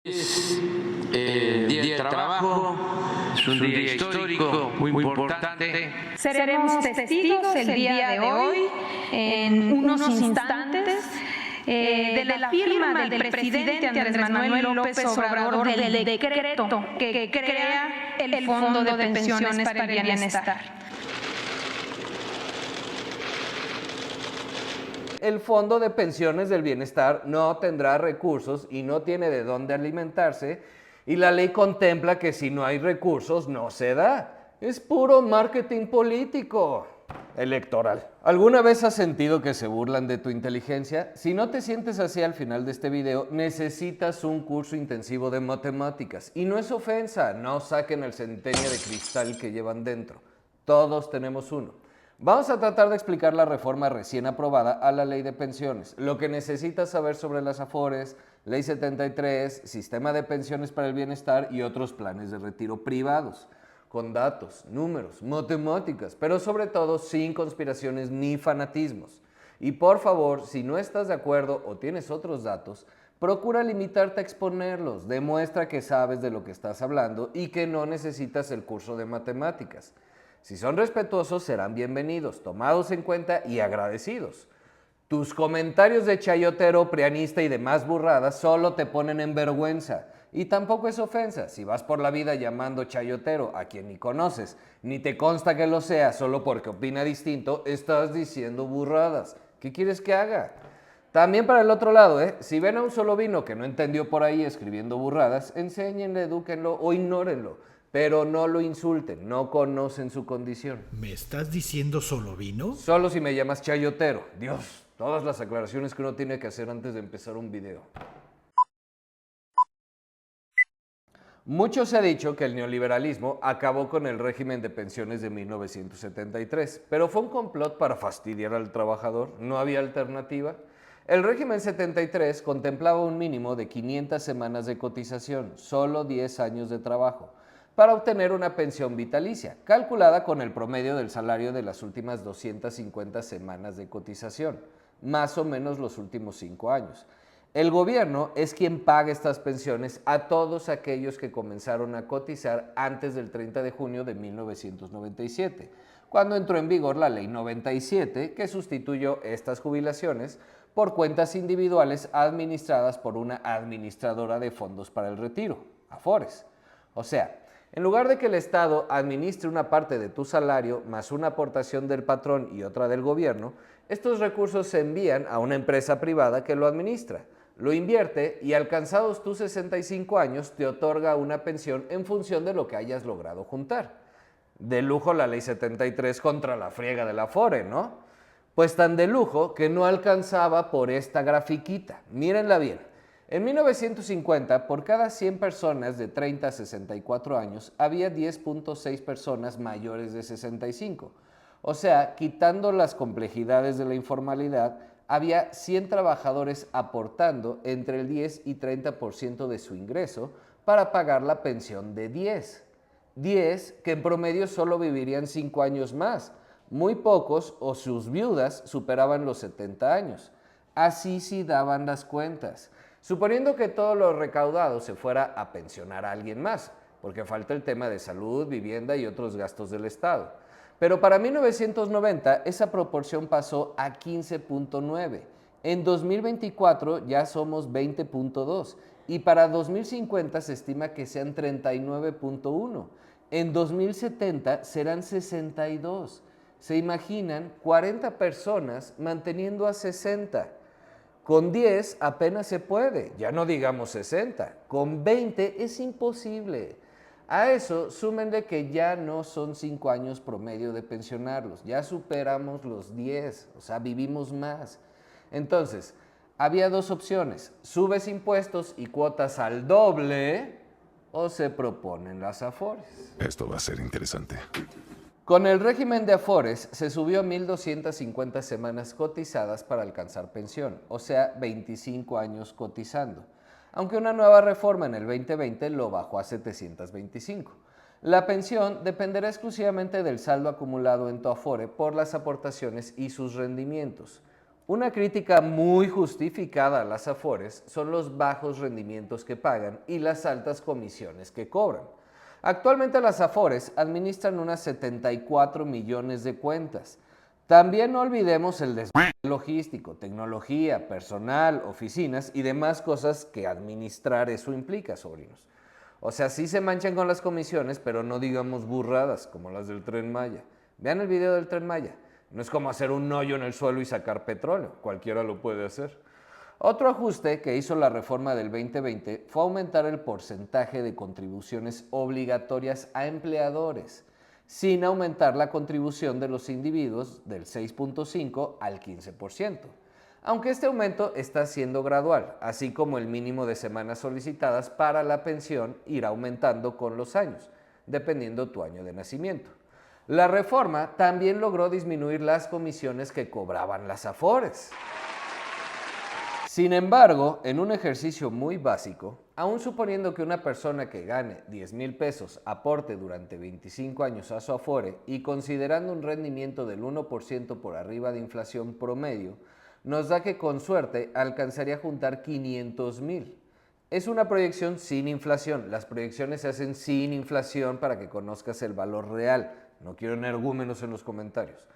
Es el Día del Trabajo, es un día histórico muy importante. Seremos testigos el día de hoy, en unos instantes, de la firma del presidente Andrés Manuel López Obrador del decreto que crea el Fondo de Pensiones para el Bienestar. El Fondo de Pensiones del Bienestar no tendrá recursos y no tiene de dónde alimentarse, y la ley contempla que si no hay recursos no se da. Es puro marketing político electoral. ¿Alguna vez has sentido que se burlan de tu inteligencia? Si no te sientes así al final de este video, necesitas un curso intensivo de matemáticas. Y no es ofensa, no saquen el centenio de cristal que llevan dentro. Todos tenemos uno. Vamos a tratar de explicar la reforma recién aprobada a la Ley de Pensiones, lo que necesitas saber sobre las Afores, Ley 73, Sistema de Pensiones para el Bienestar y otros planes de retiro privados, con datos, números, matemáticas, pero sobre todo sin conspiraciones ni fanatismos. Y por favor, si no estás de acuerdo o tienes otros datos, procura limitarte a exponerlos, demuestra que sabes de lo que estás hablando y que no necesitas el curso de matemáticas. Si son respetuosos, serán bienvenidos, tomados en cuenta y agradecidos. Tus comentarios de chayotero, prianista y demás burradas solo te ponen en vergüenza. Y tampoco es ofensa si vas por la vida llamando chayotero a quien ni conoces, ni te consta que lo sea solo porque opina distinto, estás diciendo burradas. ¿Qué quieres que haga? También para el otro lado, si ven a un solo vino que no entendió por ahí escribiendo burradas, enséñenle, edúquenlo o ignórenlo. Pero no lo insulten, no conocen su condición. ¿Me estás diciendo solo vino? Solo si me llamas chayotero. Dios, todas las aclaraciones que uno tiene que hacer antes de empezar un video. Mucho se ha dicho que el neoliberalismo acabó con el régimen de pensiones de 1973, pero fue un complot para fastidiar al trabajador, no había alternativa. El régimen 73 contemplaba un mínimo de 500 semanas de cotización, solo 10 años de trabajo, para obtener una pensión vitalicia, calculada con el promedio del salario de las últimas 250 semanas de cotización, más o menos los últimos 5 años. El gobierno es quien paga estas pensiones a todos aquellos que comenzaron a cotizar antes del 30 de junio de 1997, cuando entró en vigor la Ley 97, que sustituyó estas jubilaciones por cuentas individuales administradas por una administradora de fondos para el retiro, Afores. O sea, en lugar de que el Estado administre una parte de tu salario más una aportación del patrón y otra del gobierno, estos recursos se envían a una empresa privada que lo administra, lo invierte y alcanzados tus 65 años te otorga una pensión en función de lo que hayas logrado juntar. De lujo la Ley 73 contra la friega del Afore, ¿no? Pues tan de lujo que no alcanzaba por esta grafiquita. Mírenla bien. En 1950, por cada 100 personas de 30 a 64 años, había 10.6 personas mayores de 65. O sea, quitando las complejidades de la informalidad, había 100 trabajadores aportando entre el 10 y 30% de su ingreso para pagar la pensión de 10. 10 que en promedio solo vivirían 5 años más. Muy pocos o sus viudas superaban los 70 años. Así sí daban las cuentas. Suponiendo que todo lo recaudado se fuera a pensionar a alguien más, porque falta el tema de salud, vivienda y otros gastos del Estado. Pero para 1990 esa proporción pasó a 15.9. En 2024 ya somos 20.2 y para 2050 se estima que sean 39.1. En 2070 serán 62. ¿Se imaginan 40 personas manteniendo a 60? Con 10 apenas se puede, ya no digamos 60. Con 20 es imposible. A eso súmenle que ya no son 5 años promedio de pensionarlos, ya superamos los 10, o sea, vivimos más. Entonces, había dos opciones: subes impuestos y cuotas al doble o se proponen las Afores. Esto va a ser interesante. Con el régimen de Afores se subió a 1,250 semanas cotizadas para alcanzar pensión, o sea, 25 años cotizando, aunque una nueva reforma en el 2020 lo bajó a 725. La pensión dependerá exclusivamente del saldo acumulado en tu Afore por las aportaciones y sus rendimientos. Una crítica muy justificada a las Afores son los bajos rendimientos que pagan y las altas comisiones que cobran. Actualmente las Afores administran unas 74 millones de cuentas. También no olvidemos el despliegue logístico, tecnología, personal, oficinas y demás cosas que administrar eso implica, sobrinos. O sea, sí se manchan con las comisiones, pero no digamos burradas como las del Tren Maya. Vean el video del Tren Maya. No es como hacer un hoyo en el suelo y sacar petróleo. Cualquiera lo puede hacer. Otro ajuste que hizo la reforma del 2020 fue aumentar el porcentaje de contribuciones obligatorias a empleadores, sin aumentar la contribución de los individuos del 6.5 al 15%. Aunque este aumento está siendo gradual, así como el mínimo de semanas solicitadas para la pensión irá aumentando con los años, dependiendo tu año de nacimiento. La reforma también logró disminuir las comisiones que cobraban las Afores. Sin embargo, en un ejercicio muy básico, aún suponiendo que una persona que gane 10,000 pesos aporte durante 25 años a su Afore y considerando un rendimiento del 1% por arriba de inflación promedio, nos da que con suerte alcanzaría a juntar 500,000. Es una proyección sin inflación. Las proyecciones se hacen sin inflación para que conozcas el valor real. No quiero energúmenos en los comentarios.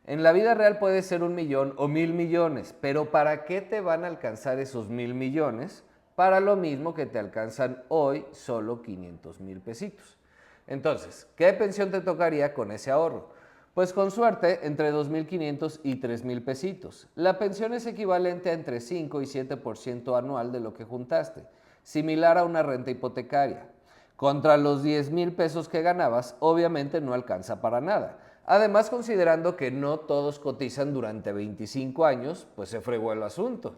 En la vida real puede ser 1,000,000 o 1,000 millones, pero ¿para qué te van a alcanzar esos 1,000 millones? Para lo mismo que te alcanzan hoy solo 500,000 pesitos. Entonces, ¿qué pensión te tocaría con ese ahorro? Pues con suerte entre 2,500 y 3,000 pesitos. La pensión es equivalente a entre 5 y 7% anual de lo que juntaste, similar a una renta hipotecaria. Contra los 10,000 pesos que ganabas, obviamente no alcanza para nada. Además, considerando que no todos cotizan durante 25 años, pues se fregó el asunto.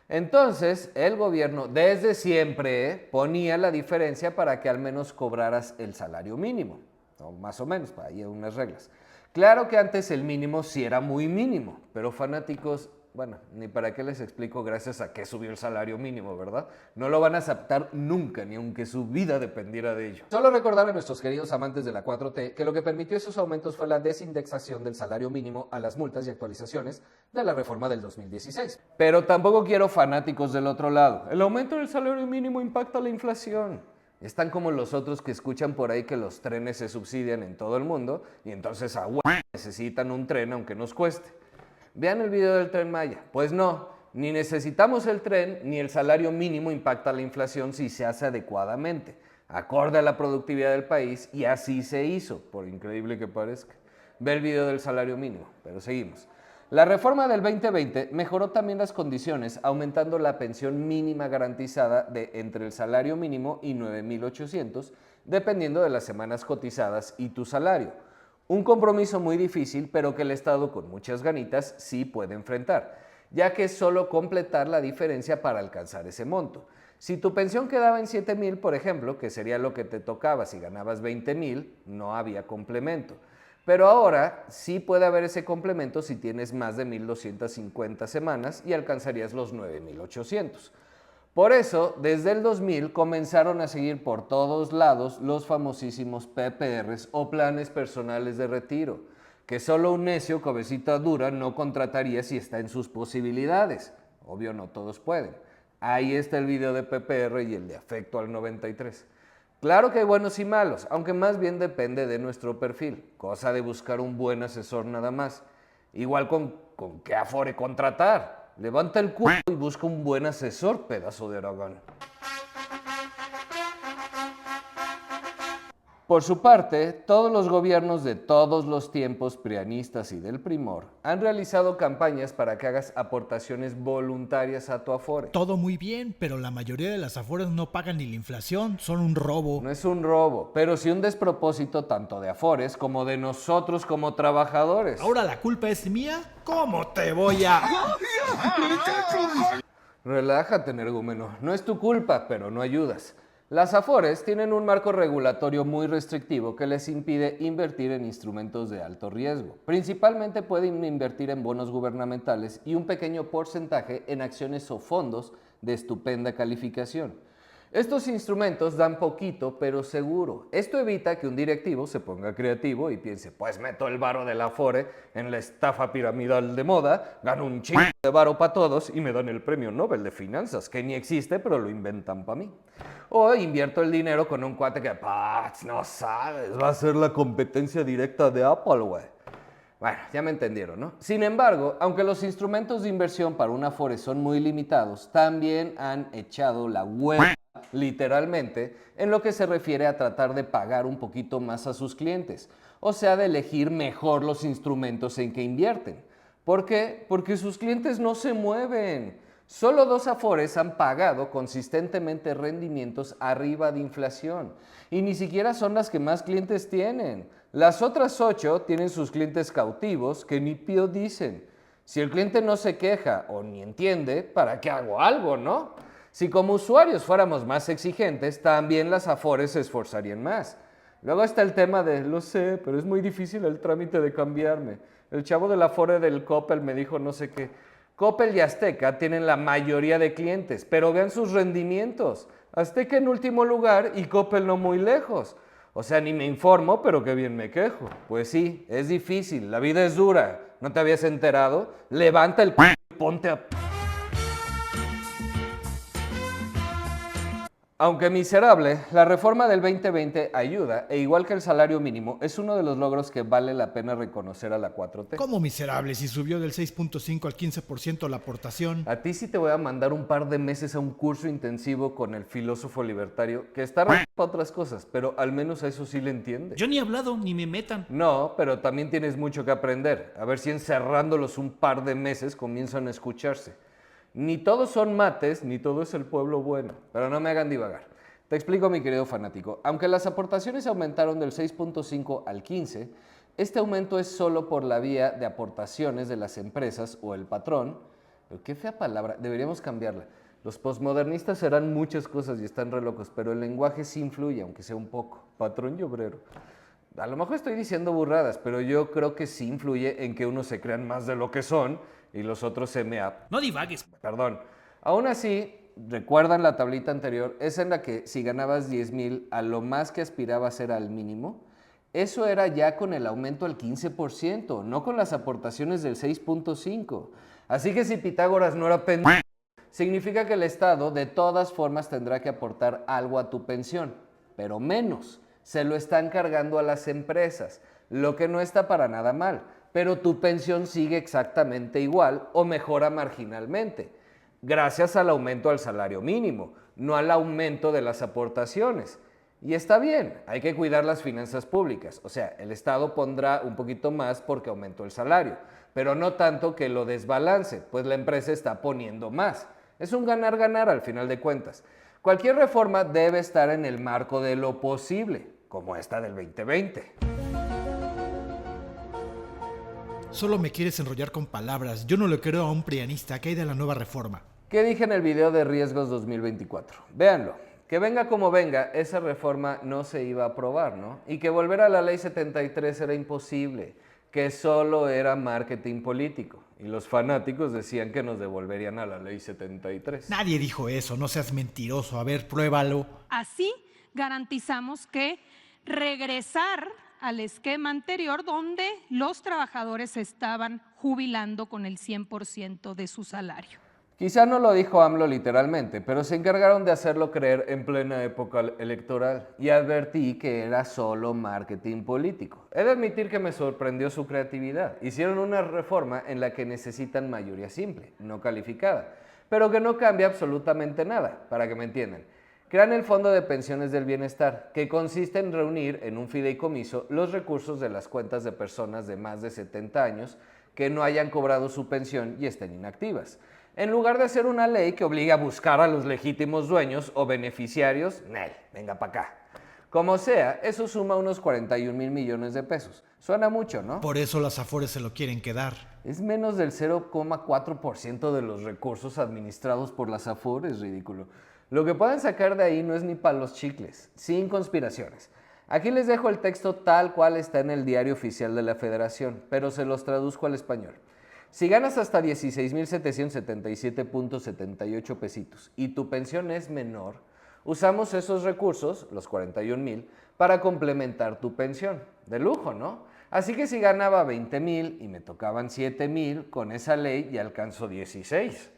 Entonces, el gobierno desde siempre ponía la diferencia para que al menos cobraras el salario mínimo, o más o menos, para ahí hay unas reglas. Claro que antes el mínimo sí era muy mínimo, pero fanáticos, bueno, ni para qué les explico gracias a qué subió el salario mínimo, ¿verdad? No lo van a aceptar nunca, ni aunque su vida dependiera de ello. Solo recordar a nuestros queridos amantes de la 4T que lo que permitió esos aumentos fue la desindexación del salario mínimo a las multas y actualizaciones de la reforma del 2016. Pero tampoco quiero fanáticos del otro lado. El aumento del salario mínimo impacta la inflación. Están como los otros que escuchan por ahí que los trenes se subsidian en todo el mundo y entonces necesitan un tren aunque nos cueste. Vean el video del Tren Maya. Pues no, ni necesitamos el tren ni el salario mínimo impacta la inflación si se hace adecuadamente, acorde a la productividad del país, y así se hizo, por increíble que parezca. Ve el video del salario mínimo, pero seguimos. La reforma del 2020 mejoró también las condiciones, aumentando la pensión mínima garantizada de entre el salario mínimo y 9,800, dependiendo de las semanas cotizadas y tu salario. Un compromiso muy difícil, pero que el Estado con muchas ganitas sí puede enfrentar, ya que es solo completar la diferencia para alcanzar ese monto. Si tu pensión quedaba en 7,000, por ejemplo, que sería lo que te tocaba si ganabas 20,000, no había complemento. Pero ahora sí puede haber ese complemento si tienes más de 1,250 semanas y alcanzarías los 9,800. Por eso, desde el 2000 comenzaron a seguir por todos lados los famosísimos PPRs o planes personales de retiro, que solo un necio cabecita dura no contrataría si está en sus posibilidades. Obvio, no todos pueden. Ahí está el video de PPR y el de Afecto al 93. Claro que hay buenos y malos, aunque más bien depende de nuestro perfil, cosa de buscar un buen asesor nada más. Igual con qué Afore contratar. Levanta el culo y busca un buen asesor, pedazo de Aragán. Por su parte, todos los gobiernos de todos los tiempos prianistas y del Primor han realizado campañas para que hagas aportaciones voluntarias a tu Afore. Todo muy bien, pero la mayoría de las Afores no pagan ni la inflación, son un robo. No es un robo, pero sí un despropósito tanto de Afores como de nosotros como trabajadores. ¿Ahora la culpa es mía? ¿Cómo te voy a...? Relájate, energúmeno. No es tu culpa, pero no ayudas. Las Afores tienen un marco regulatorio muy restrictivo que les impide invertir en instrumentos de alto riesgo. Principalmente pueden invertir en bonos gubernamentales y un pequeño porcentaje en acciones o fondos de estupenda calificación. Estos instrumentos dan poquito, pero seguro. Esto evita que un directivo se ponga creativo y piense, pues meto el varo del Afore en la estafa piramidal de moda, gano un chingo de varo para todos y me dan el premio Nobel de Finanzas, que ni existe, pero lo inventan para mí. O invierto el dinero con un cuate que, no sabes, va a ser la competencia directa de Apple, güey. Bueno, ya me entendieron, ¿no? Sin embargo, aunque los instrumentos de inversión para un Afore son muy limitados, también han echado la hueva, literalmente, en lo que se refiere a tratar de pagar un poquito más a sus clientes, o sea, de elegir mejor los instrumentos en que invierten. ¿Por qué? Porque sus clientes no se mueven. Solo 2 Afores han pagado consistentemente rendimientos arriba de inflación y ni siquiera son las que más clientes tienen. Las otras 8 tienen sus clientes cautivos que ni pío dicen. Si el cliente no se queja o ni entiende, ¿para qué hago algo, no? Si como usuarios fuéramos más exigentes, también las Afores se esforzarían más. Luego está el tema de, lo sé, pero es muy difícil el trámite de cambiarme. El chavo del Afore del Coppel me dijo no sé qué. Coppel y Azteca tienen la mayoría de clientes, pero vean sus rendimientos. Azteca en último lugar y Coppel no muy lejos. O sea, ni me informo, pero qué bien me quejo. Pues sí, es difícil, la vida es dura. ¿No te habías enterado? Levanta el y ponte a... Aunque miserable, la reforma del 2020 ayuda, e igual que el salario mínimo, es uno de los logros que vale la pena reconocer a la 4T. ¿Cómo miserable si subió del 6.5 al 15% la aportación? A ti sí te voy a mandar un par de meses a un curso intensivo con el filósofo libertario, que está para otras cosas, pero al menos a eso sí le entiende. Yo ni he hablado, ni me metan. No, pero también tienes mucho que aprender. A ver si encerrándolos un par de meses comienzan a escucharse. Ni todos son mates, ni todo es el pueblo bueno. Pero no me hagan divagar. Te explico, mi querido fanático. Aunque las aportaciones aumentaron del 6.5 al 15, este aumento es solo por la vía de aportaciones de las empresas o el patrón. Pero qué fea palabra, deberíamos cambiarla. Los posmodernistas serán muchas cosas y están re locos, pero el lenguaje sí influye, aunque sea un poco. Patrón y obrero. A lo mejor estoy diciendo burradas, pero yo creo que sí influye en que unos se crean más de lo que son y los otros se No divagues. Perdón. Aún así, ¿recuerdan la tablita anterior? Es en la que si ganabas 10,000, a lo más que aspirabas era al mínimo. Eso era ya con el aumento al 15%, no con las aportaciones del 6.5%. Así que si Pitágoras no era pendejo, significa que el Estado de todas formas tendrá que aportar algo a tu pensión, pero menos. Se lo están cargando a las empresas, lo que no está para nada mal, pero tu pensión sigue exactamente igual o mejora marginalmente, gracias al aumento al salario mínimo, no al aumento de las aportaciones. Y está bien, hay que cuidar las finanzas públicas, o sea, el Estado pondrá un poquito más porque aumentó el salario, pero no tanto que lo desbalance, pues la empresa está poniendo más. Es un ganar-ganar al final de cuentas. Cualquier reforma debe estar en el marco de lo posible, como esta del 2020. Solo me quieres enrollar con palabras. Yo no le creo a un prianista. ¿Qué hay de la nueva reforma? ¿Qué dije en el video de Riesgos 2024? Véanlo. Que venga como venga, esa reforma no se iba a aprobar, ¿no? Y que volver a la ley 73 era imposible, que solo era marketing político. Y los fanáticos decían que nos devolverían a la ley 73. Nadie dijo eso, no seas mentiroso. A ver, pruébalo. Así garantizamos que regresar al esquema anterior donde los trabajadores se estaban jubilando con el 100% de su salario. Quizá no lo dijo AMLO literalmente, pero se encargaron de hacerlo creer en plena época electoral y advertí que era solo marketing político. He de admitir que me sorprendió su creatividad. Hicieron una reforma en la que necesitan mayoría simple, no calificada, pero que no cambia absolutamente nada, para que me entiendan. Crean el Fondo de Pensiones del Bienestar, que consiste en reunir en un fideicomiso los recursos de las cuentas de personas de más de 70 años que no hayan cobrado su pensión y estén inactivas. En lugar de hacer una ley que obligue a buscar a los legítimos dueños o beneficiarios, venga para acá. Como sea, eso suma unos 41,000 millones de pesos. Suena mucho, ¿no? Por eso las Afores se lo quieren quedar. Es menos del 0,4% de los recursos administrados por las Afores, ridículo. Lo que puedan sacar de ahí no es ni para los chicles, sin conspiraciones. Aquí les dejo el texto tal cual está en el diario oficial de la Federación, pero se los traduzco al español. Si ganas hasta 16,777.78 pesitos y tu pensión es menor, Usamos esos recursos, los 41,000, para complementar tu pensión. De lujo, ¿no? Así que si ganaba 20,000 y me tocaban 7,000, con esa ley ya alcanzo 16.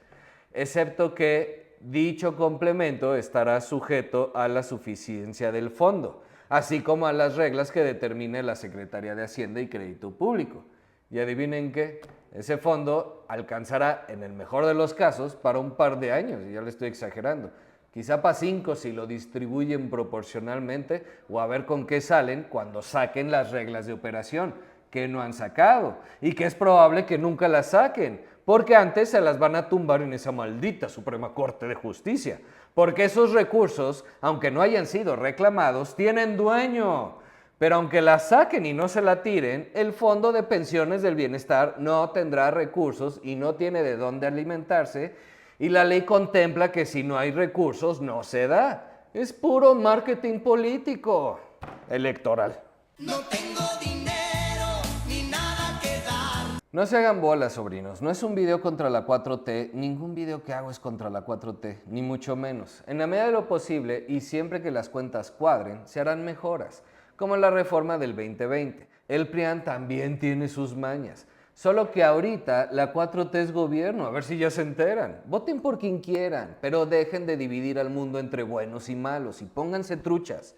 Excepto que dicho complemento estará sujeto a la suficiencia del fondo, así como a las reglas que determine la Secretaría de Hacienda y Crédito Público. Y adivinen qué, ese fondo alcanzará, en el mejor de los casos, para un par de años, y ya le estoy exagerando. Quizá para 5 si lo distribuyen proporcionalmente, o a ver con qué salen cuando saquen las reglas de operación, que no han sacado, y que es probable que nunca las saquen, porque antes se las van a tumbar en esa maldita Suprema Corte de Justicia, porque esos recursos, aunque no hayan sido reclamados, tienen dueño. Pero aunque la saquen y no se la tiren, el Fondo de Pensiones del Bienestar no tendrá recursos y no tiene de dónde alimentarse, y la ley contempla que si no hay recursos no se da. Es puro marketing político electoral. No tengo dinero ni nada que dar. No se hagan bolas, sobrinos. No es un video contra la 4T. Ningún video que hago es contra la 4T, ni mucho menos. En la medida de lo posible y siempre que las cuentas cuadren, se harán mejoras, como la reforma del 2020. El PRIAN también tiene sus mañas. Solo que ahorita la 4T es gobierno, a ver si ya se enteran. Voten por quien quieran, pero dejen de dividir al mundo entre buenos y malos y pónganse truchas.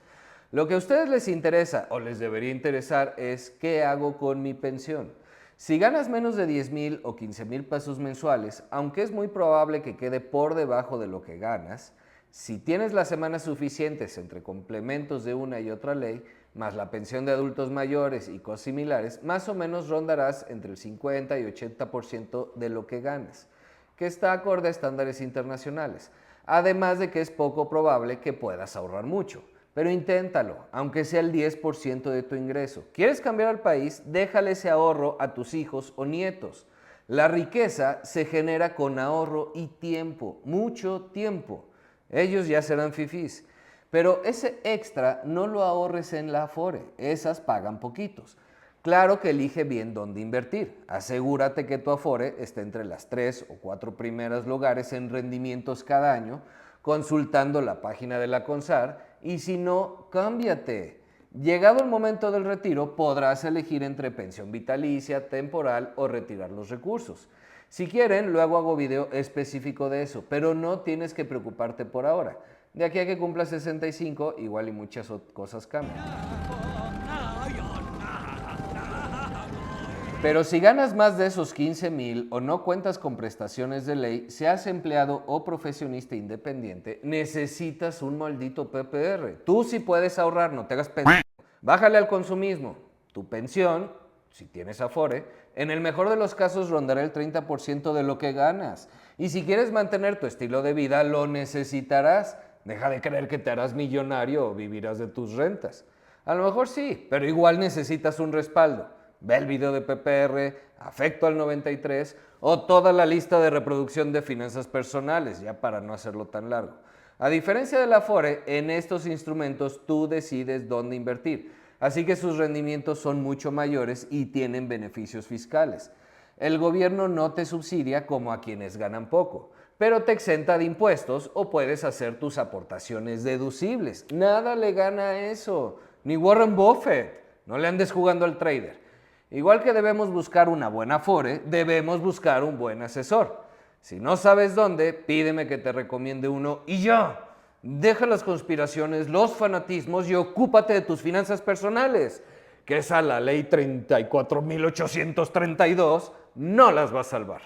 Lo que a ustedes les interesa o les debería interesar es qué hago con mi pensión. Si ganas menos de 10,000 o 15,000 pesos mensuales, aunque es muy probable que quede por debajo de lo que ganas, si tienes las semanas suficientes entre complementos de una y otra ley, más la pensión de adultos mayores y cosas similares, más o menos rondarás entre el 50 y 80% de lo que ganas, que está acorde a estándares internacionales, además de que es poco probable que puedas ahorrar mucho. Pero inténtalo, aunque sea el 10% de tu ingreso. ¿Quieres cambiar al país? Déjale ese ahorro a tus hijos o nietos. La riqueza se genera con ahorro y tiempo, mucho tiempo. Ellos ya serán fifís. Pero ese extra no lo ahorres en la Afore, esas pagan poquitos. Claro que elige bien dónde invertir. Asegúrate que tu Afore esté entre las 3 o 4 primeros lugares en rendimientos cada año, consultando la página de la CONSAR, y si no, cámbiate. Llegado el momento del retiro, podrás elegir entre pensión vitalicia, temporal o retirar los recursos. Si quieren, luego hago video específico de eso, pero no tienes que preocuparte por ahora. De aquí a que cumpla 65, igual y muchas cosas cambian. Pero si ganas más de esos 15,000 o no cuentas con prestaciones de ley, seas empleado o profesionista independiente, necesitas un maldito PPR. Tú sí puedes ahorrar, no te hagas pendejo. Bájale al consumismo. Tu pensión, si tienes Afore, en el mejor de los casos rondará el 30% de lo que ganas. Y si quieres mantener tu estilo de vida, lo necesitarás. Deja de creer que te harás millonario o vivirás de tus rentas. A lo mejor sí, pero igual necesitas un respaldo. Ve el video de PPR, Afecto al 93 o toda la lista de reproducción de finanzas personales, ya para no hacerlo tan largo. A diferencia del Afore, en estos instrumentos tú decides dónde invertir, así que sus rendimientos son mucho mayores y tienen beneficios fiscales. El gobierno no te subsidia como a quienes ganan poco, pero te exenta de impuestos o puedes hacer tus aportaciones deducibles. Nada le gana a eso, ni Warren Buffett. No le andes jugando al trader. Igual que debemos buscar una buena Afore, debemos buscar un buen asesor. Si no sabes dónde, pídeme que te recomiende uno y ya. Deja las conspiraciones, los fanatismos y ocúpate de tus finanzas personales, que esa la ley 34.832 no las va a salvar.